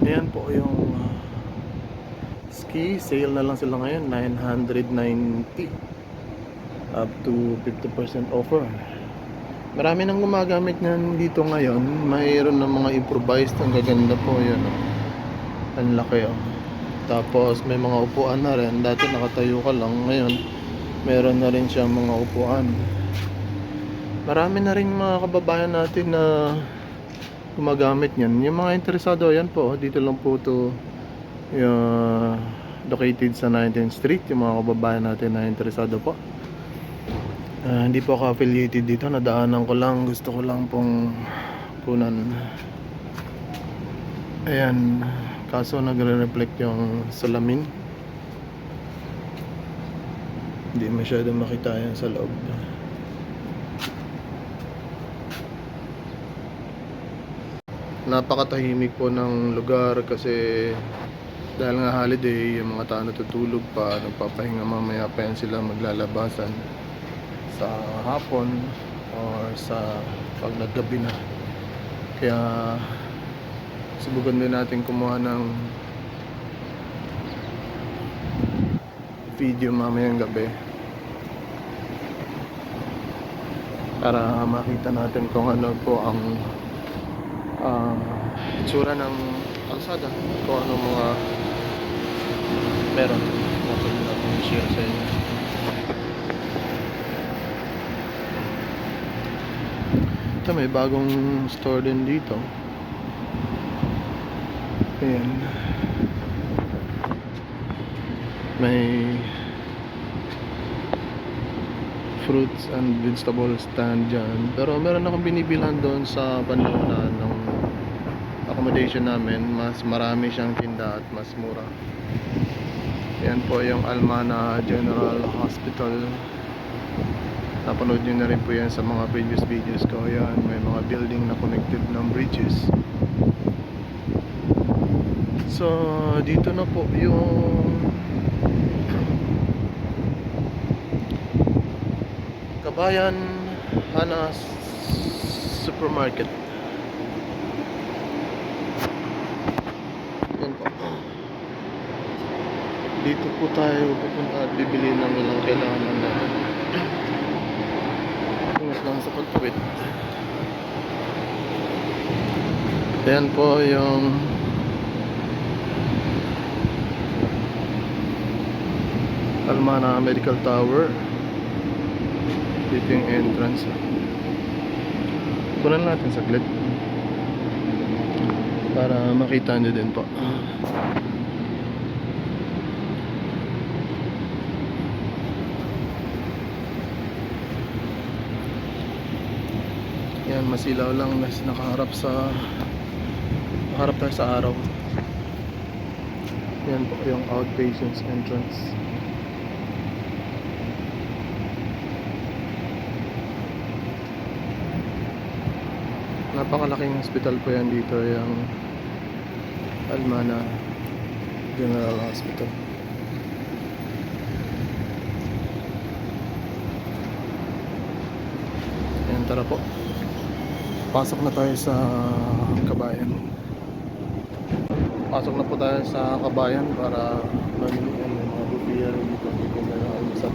Ayan po yung ski sale na lang sila ngayon, 990 up to 50% offer. Marami nang gumagamit niyan dito ngayon. Mayroon ng mga improvised, ang gaganda po yan, oh. Ang laki, oh. Tapos may mga upuan na rin. Dati nakatayo ka lang, ngayon meron na rin siyang mga upuan. Marami na rin mga kababayan natin na gumagamit niyan. Yung mga interesado, yan po, dito lang po to located sa 19th Street. Yung mga kababayan natin na interesado po. Hindi po ako affiliated dito, nadaanan ko lang, gusto ko lang pong kunan. Ayan, kaso nagre-reflect yung salamin, hindi masyado makita yan sa loob. Napakatahimik po ng lugar kasi dahil nga holiday, yung mga tao natutulog pa, nagpapahinga, mamaya pa yan sila maglalabasan sa hapon or sa pag naggabi na. Kaya subukan din natin kumuha ng video mamayang gabi para makita natin kung ano po ang itsura ng kalsada, kung ano mga meron natin i-share sa inyo. Ito, may bagong store din dito. Ayan, may fruits and vegetable stand dyan, pero meron akong binibilhan doon sa Banlunan ng accommodation namin. Mas marami siyang tinda at mas mura. Yan po yung Almana General Hospital. Napanood nyo na rin po yan sa mga previous videos ko. Yan, may mga building na connected ng bridges. So dito na po yung Kabayan Hanas Supermarket. Yan po. Dito po tayo pupunta at bibili ng ilang kailangan natin. Ingat lang sa pagtawid. Yan po yung Almana Medical Tower. Dito yung entrance. Kunan natin saglit para makita nyo din po. Yan, masilaw lang, mas nakaharap tayo sa araw. Yan po yung outpatients entrance. Napakalaking hospital po yan dito, yung Almana General Hospital. Yan, tara po. Pasok na tayo sa Kabayan. Pasok na po tayo sa Kabayan para mamili ng mga bubiya rin dito. Dito na almusal.